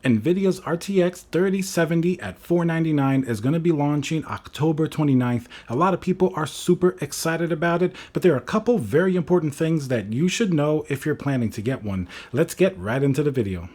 Nvidia's RTX 3070 at $499 is going to be launching October 29th. A lot of people are super excited about it, but there are a couple very important things that you should know if you're planning to get one. Let's get right into the video.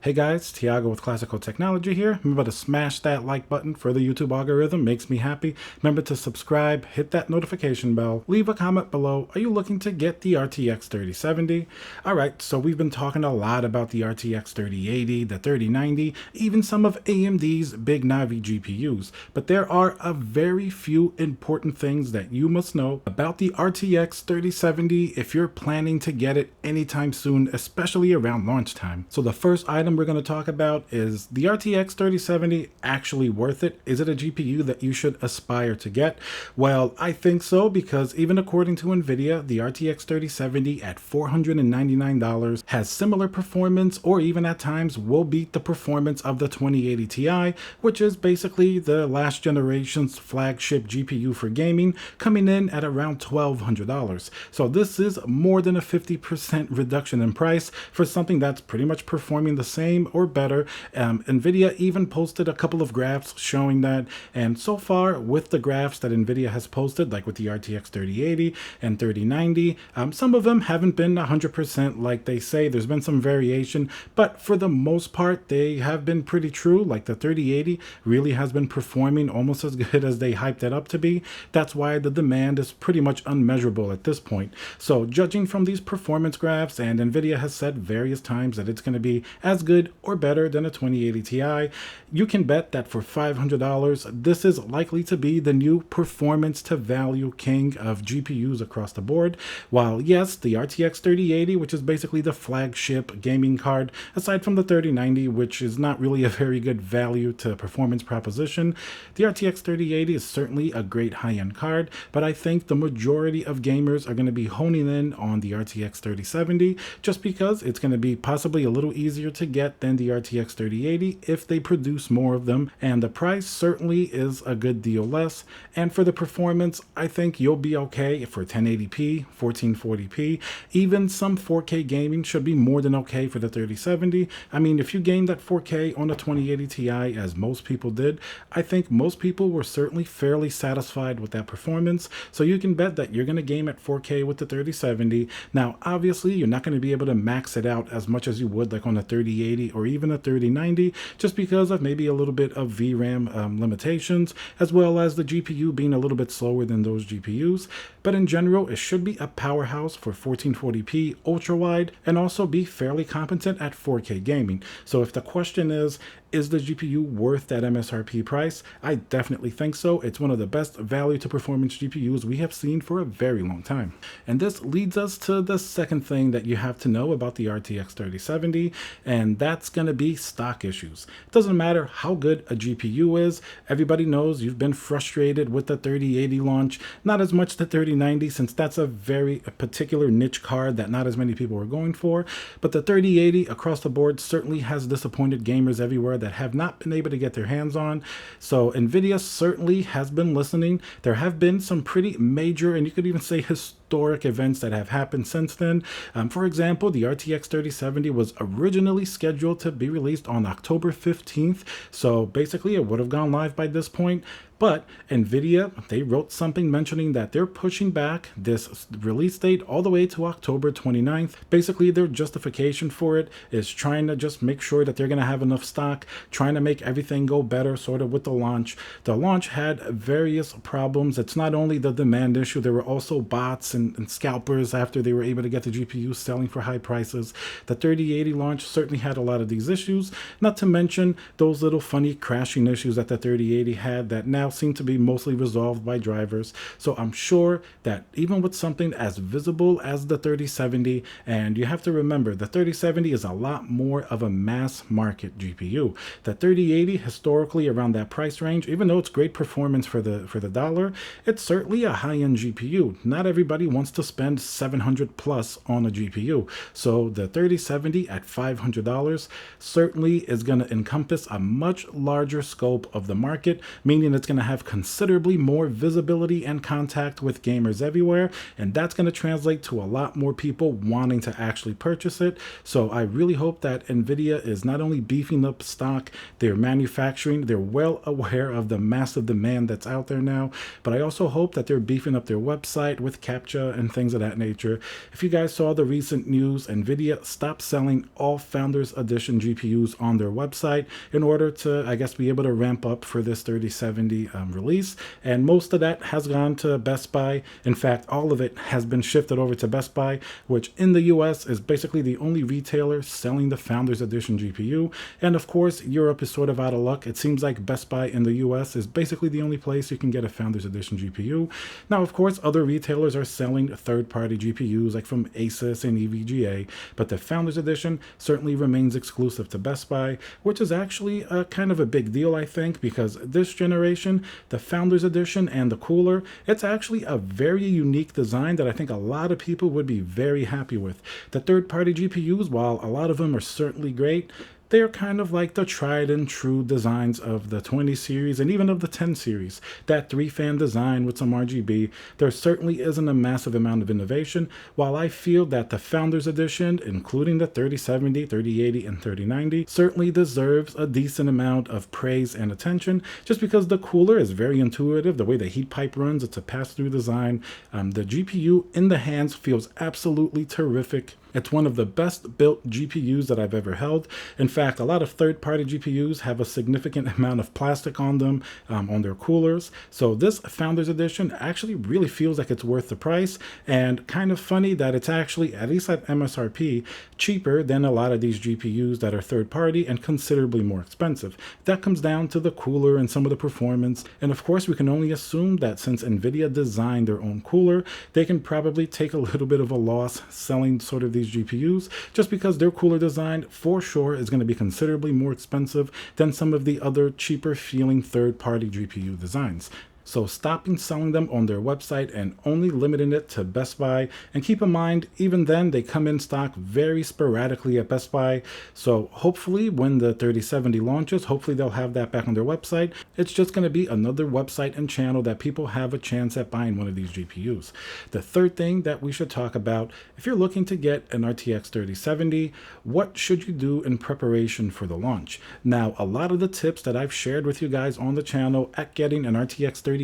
Hey guys, Tiago with Classical Technology here. Remember to smash that like button for the YouTube algorithm, makes me happy. Remember to subscribe, hit that notification bell, leave a comment below. Are you looking to get the RTX 3070? Alright, so we've been talking a lot about the RTX 3080, the 3090, even some of AMD's Big Navi GPUs. But there are a very few important things that you must know about the RTX 3070 if you're planning to get it anytime soon, especially around launch time. So the first item we're going to talk about is the RTX 3070 actually worth it? Is it a GPU that you should aspire to get? Well, I think so, because even according to Nvidia, the RTX 3070 at $499 has similar performance, or even at times will beat the performance of the 2080 Ti, which is basically the last generation's flagship GPU for gaming, coming in at around $1,200. So this is more than a 50% reduction in price for something that's pretty much performing the same or better. Nvidia even posted a couple of graphs showing that, and so far with the graphs that Nvidia has posted, like with the RTX 3080 and 3090, some of them haven't been 100% like they say. There's been some variation, but for the most part they have been pretty true. Like the 3080 really has been performing almost as good as they hyped it up to be. That's why the demand is pretty much unmeasurable at this point. So judging from these performance graphs, and Nvidia has said various times that it's going to be as good or better than a 2080 Ti, you can bet that for $500, this is likely to be the new performance to value king of GPUs across the board. While yes, the RTX 3080, which is basically the flagship gaming card, aside from the 3090, which is not really a very good value to performance proposition, the RTX 3080 is certainly a great high-end card, but I think the majority of gamers are going to be honing in on the RTX 3070 just because it's going to be possibly a little easier to get than the RTX 3080 if they produce more of them, and the price certainly is a good deal less. And for the performance, I think you'll be okay for 1080p, 1440p, even some 4K gaming should be more than okay for the 3070. I mean, if you gained that 4K on a 2080 Ti, as most people did, I think most people were certainly fairly satisfied with that performance. So you can bet that you're going to game at 4K with the 3070. Now, obviously, you're not going to be able to max it out as much as you would like on a 3080 or even a 3090, just because of maybe a little bit of VRAM limitations, as well as the GPU being a little bit slower than those GPUs. But in general, it should be a powerhouse for 1440p ultra wide, and also be fairly competent at 4K gaming. So if the question is the GPU worth that MSRP price? I definitely think so. It's one of the best value to performance GPUs we have seen for a very long time. And this leads us to the second thing that you have to know about the RTX 3070, and that's going to be stock issues. It doesn't matter how good a GPU is. Everybody knows you've been frustrated with the 3080 launch, not as much the 3090, since that's a very particular niche card that not as many people are going for, but the 3080 across the board certainly has disappointed gamers everywhere that have not been able to get their hands on. So Nvidia certainly has been listening. There have been some pretty major, and you could even say historic events that have happened since then. For example, the RTX 3070 was originally scheduled to be released on October 15th. So basically it would have gone live by this point. But Nvidia, they wrote something mentioning that they're pushing back this release date all the way to October 29th. Basically, their justification for it is trying to just make sure that they're going to have enough stock, trying to make everything go better sort of with the launch. The launch had various problems. It's not only the demand issue, there were also bots and scalpers after they were able to get the GPU selling for high prices. The 3080 launch certainly had a lot of these issues, not to mention those little funny crashing issues that the 3080 had that now seem to be mostly resolved by drivers. So I'm sure that even with something as visible as the 3070, and you have to remember the 3070 is a lot more of a mass market GPU. The 3080 historically around that price range, even though it's great performance for the dollar, it's certainly a high-end GPU. Not everybody wants to spend $700 plus on a GPU. So the 3070 at $500 certainly is going to encompass a much larger scope of the market, meaning it's going to to have considerably more visibility and contact with gamers everywhere, and that's going to translate to a lot more people wanting to actually purchase it. So I really hope that Nvidia is not only beefing up stock, they're manufacturing, they're well aware of the massive demand that's out there now, but I also hope that they're beefing up their website with CAPTCHA and things of that nature. If you guys saw the recent news, Nvidia stopped selling all Founders Edition GPUs on their website in order to, I guess, be able to ramp up for this 3070 release, and most of that has gone to Best Buy. In fact, all of it has been shifted over to Best Buy, which in the US is basically the only retailer selling the Founders Edition GPU. And of course, Europe is sort of out of luck. It seems like Best Buy in the US is basically the only place you can get a Founders Edition GPU. Now, of course, other retailers are selling third-party GPUs like from Asus and EVGA, but the Founders Edition certainly remains exclusive to Best Buy, which is actually kind of a big deal, I think, because this generation, the Founders Edition and the cooler, it's actually a very unique design that I think a lot of people would be very happy with. The third-party GPUs, while a lot of them are certainly great, they're kind of like the tried and true designs of the 20 series and even of the 10 series. That 3-fan design with some RGB, there certainly isn't a massive amount of innovation, while I feel that the Founders Edition, including the 3070, 3080, and 3090, certainly deserves a decent amount of praise and attention, just because the cooler is very intuitive, the way the heat pipe runs, it's a pass-through design. The GPU in the hands feels absolutely terrific. It's one of the best built GPUs that I've ever held. In fact, a lot of third-party GPUs have a significant amount of plastic on them, on their coolers. So this Founders Edition actually really feels like it's worth the price, and kind of funny that it's actually, at least at MSRP, cheaper than a lot of these GPUs that are third-party and considerably more expensive. That comes down to the cooler and some of the performance. And of course, we can only assume that since Nvidia designed their own cooler, they can probably take a little bit of a loss selling sort of these GPUs, just because their cooler design for sure is going to be considerably more expensive than some of the other cheaper feeling third-party GPU designs. So stopping selling them on their website and only limiting it to Best Buy. And keep in mind, even then, they come in stock very sporadically at Best Buy. So hopefully when the 3070 launches, hopefully they'll have that back on their website. It's just going to be another website and channel that people have a chance at buying one of these GPUs. The third thing that we should talk about, if you're looking to get an RTX 3070, what should you do in preparation for the launch? Now, a lot of the tips that I've shared with you guys on the channel at getting an RTX 3080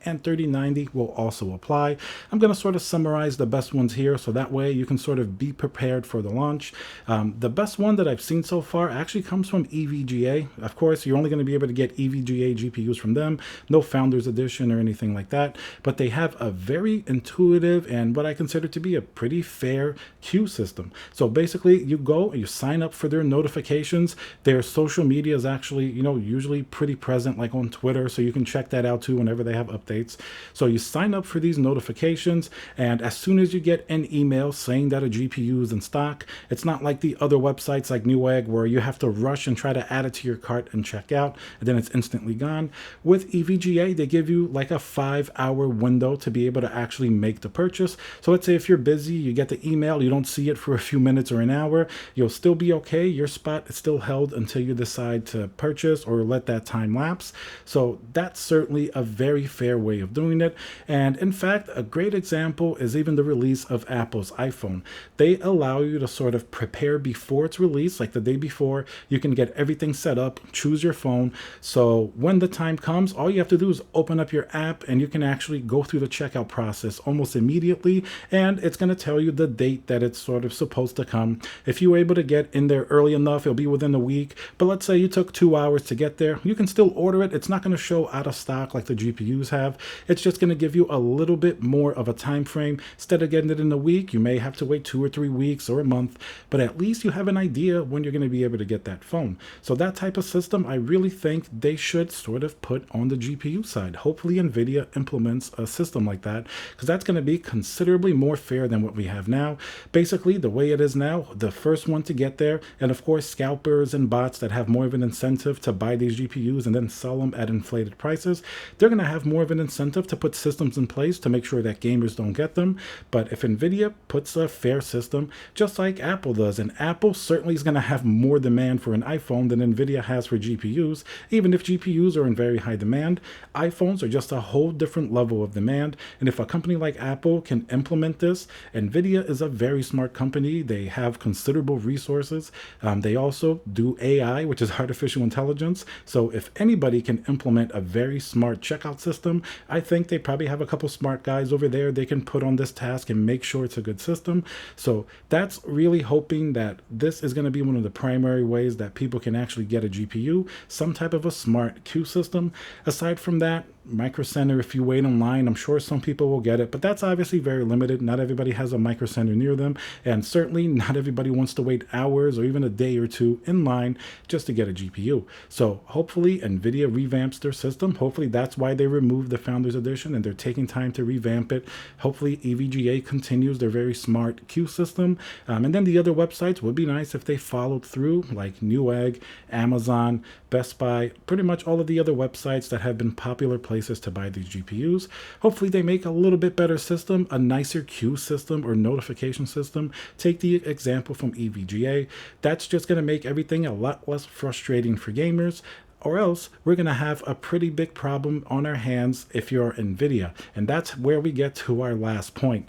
and 3090 will also apply. I'm going to sort of summarize the best ones here, so that way you can sort of be prepared for the launch. The best one that I've seen so far actually comes from EVGA. Of course, you're only going to be able to get EVGA GPUs from them, no Founders Edition or anything like that, but they have a very intuitive and what I consider to be a pretty fair queue system. So basically, you go and you sign up for their notifications. Their social media is actually, usually pretty present, like on Twitter, so you can check that out too whenever they have updates. So you sign up for these notifications, and as soon as you get an email saying that a GPU is in stock, it's not like the other websites like Newegg where you have to rush and try to add it to your cart and check out, and then it's instantly gone. With EVGA, they give you like a 5-hour window to be able to actually make the purchase. So let's say if you're busy, you get the email, you don't see it for a few minutes or an hour, you'll still be okay. Your spot is still held until you decide to purchase or let that time lapse. So that's certainly a very fair way of doing it. And in fact, a great example is even the release of Apple's iPhone. They allow you to sort of prepare before it's released, like the day before. You can get everything set up, choose your phone. So when the time comes, all you have to do is open up your app and you can actually go through the checkout process almost immediately. And it's going to tell you the date that it's sort of supposed to come. If you were able to get in there early enough, it'll be within a week. But let's say you took 2 hours to get there, you can still order it. It's not going to show out of stock like the GPUs have. It's just going to give you a little bit more of a time frame. Instead of getting it in a week, you may have to wait 2 or 3 weeks or a month, but at least you have an idea when you're going to be able to get that phone. So that type of system, I really think they should sort of put on the GPU side. Hopefully Nvidia implements a system like that, because that's going to be considerably more fair than what we have now. Basically, the way it is now, the first one to get there, and of course scalpers and bots that have more of an incentive to buy these GPUs and then sell them at inflated prices, they're going to have more of an incentive to put systems in place to make sure that gamers don't get them. But if Nvidia puts a fair system, just like Apple does, and Apple certainly is going to have more demand for an iPhone than Nvidia has for GPUs, even if GPUs are in very high demand, iPhones are just a whole different level of demand. And if a company like Apple can implement this, Nvidia is a very smart company. They have considerable resources. They also do AI, which is artificial intelligence. So if anybody can implement a very smart checkout system, I think they probably have a couple smart guys over there they can put on this task and make sure it's a good system. So that's really hoping that this is going to be one of the primary ways that people can actually get a GPU, some type of a smart queue system. Aside from that, Micro Center, if you wait in line, I'm sure some people will get it, but that's obviously very limited. Not everybody has a Micro Center near them, and certainly not everybody wants to wait hours or even a day or two in line just to get a GPU. So hopefully Nvidia revamps their system. Hopefully that's why they removed the Founders Edition and they're taking time to revamp it. Hopefully EVGA continues their very smart queue system. And then the other websites would be nice if they followed through, like Newegg, Amazon, Best Buy, pretty much all of the other websites that have been popular places to buy these GPUs. Hopefully they make a little bit better system, a nicer queue system or notification system. Take the example from EVGA. That's just going to make everything a lot less frustrating for gamers. Or else we're going to have a pretty big problem on our hands if you're Nvidia. And that's where we get to our last point.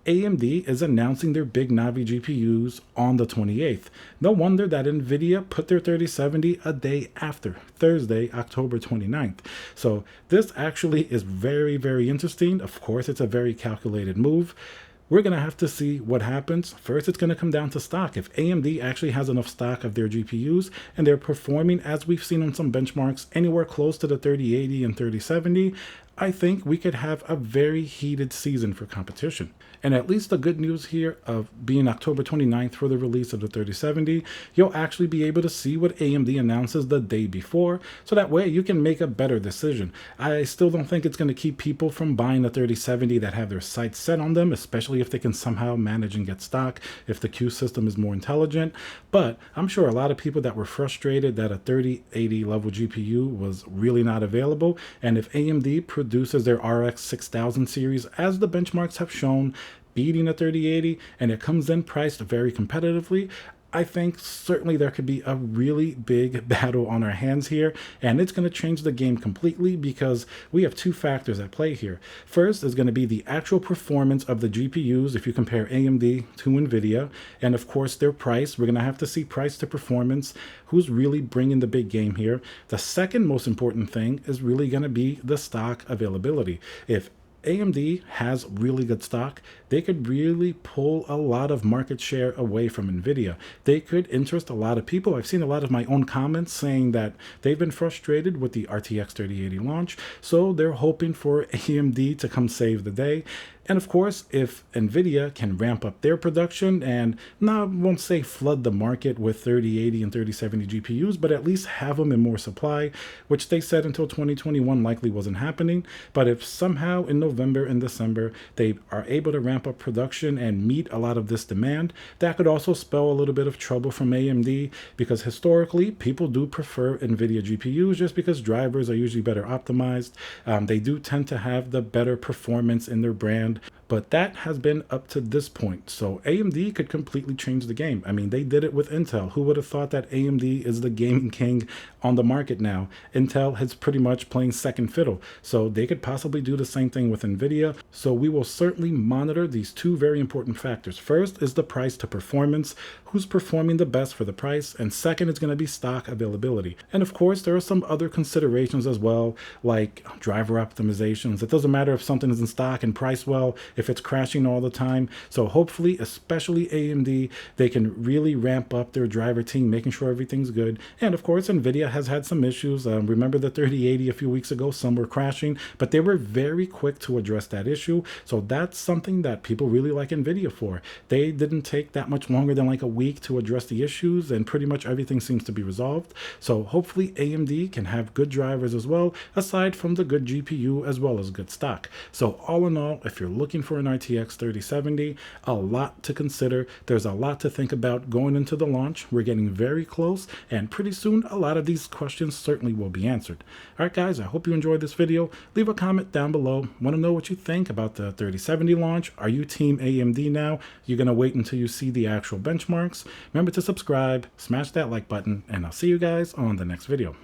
AMD is announcing their Big Navi GPUs on the 28th. No wonder that Nvidia put their 3070 a day after, Thursday, October 29th. So this actually is very, very interesting. Of course, it's a very calculated move. We're going to have to see what happens. First, it's going to come down to stock. If AMD actually has enough stock of their GPUs and they're performing, as we've seen on some benchmarks, anywhere close to the 3080 and 3070, I think we could have a very heated season for competition. And at least the good news here of being October 29th for the release of the 3070, you'll actually be able to see what AMD announces the day before, so that way you can make a better decision. I still don't think it's going to keep people from buying the 3070 that have their sights set on them, especially if they can somehow manage and get stock, if the queue system is more intelligent. But I'm sure a lot of people that were frustrated that a 3080 level GPU was really not available, and if AMD produces their RX 6000 series, as the benchmarks have shown, beating a 3080, and it comes in priced very competitively, I think certainly there could be a really big battle on our hands here, and it's going to change the game completely because we have two factors at play here. First is going to be the actual performance of the GPUs if you compare AMD to Nvidia, and of course their price. We're going to have to see price to performance, who's really bringing the big game here. The second most important thing is really going to be the stock availability. If AMD has really good stock, they could really pull a lot of market share away from Nvidia. They could interest a lot of people. I've seen a lot of my own comments saying that they've been frustrated with the RTX 3080 launch, so they're hoping for AMD to come save the day. And of course, if Nvidia can ramp up their production and I won't say flood the market with 3080 and 3070 GPUs, but at least have them in more supply, which they said until 2021 likely wasn't happening. But if somehow in November and December they are able to ramp up production and meet a lot of this demand, that could also spell a little bit of trouble from AMD, because historically people do prefer Nvidia GPUs just because drivers are usually better optimized. They do tend to have the better performance in their brand. But that has been up to this point. So AMD could completely change the game. I mean, they did it with Intel. Who would have thought that AMD is the gaming king on the market now? Intel is pretty much playing second fiddle. So they could possibly do the same thing with Nvidia. So we will certainly monitor these two very important factors. First is the price to performance. Who's performing the best for the price? And second is going to be stock availability. And of course, there are some other considerations as well, like driver optimizations. It doesn't matter if something is in stock and priced well, if it's crashing all the time. So hopefully, especially AMD, they can really ramp up their driver team, making sure everything's good. And of course, Nvidia has had some issues. Remember the 3080 a few weeks ago, some were crashing, but they were very quick to address that issue. So that's something that people really like Nvidia for. They didn't take that much longer than like a week to address the issues, and pretty much everything seems to be resolved. So hopefully AMD can have good drivers as well, aside from the good GPU as well as good stock. So all in all, if you're looking for an RTX 3070, a lot to consider. There's a lot to think about going into the launch. We're getting very close, and pretty soon a lot of these questions certainly will be answered. Alright guys, I hope you enjoyed this video. Leave a comment down below. Want to know what you think about the 3070 launch? Are you team AMD now? You're going to wait until you see the actual benchmarks? Remember to subscribe, smash that like button, and I'll see you guys on the next video.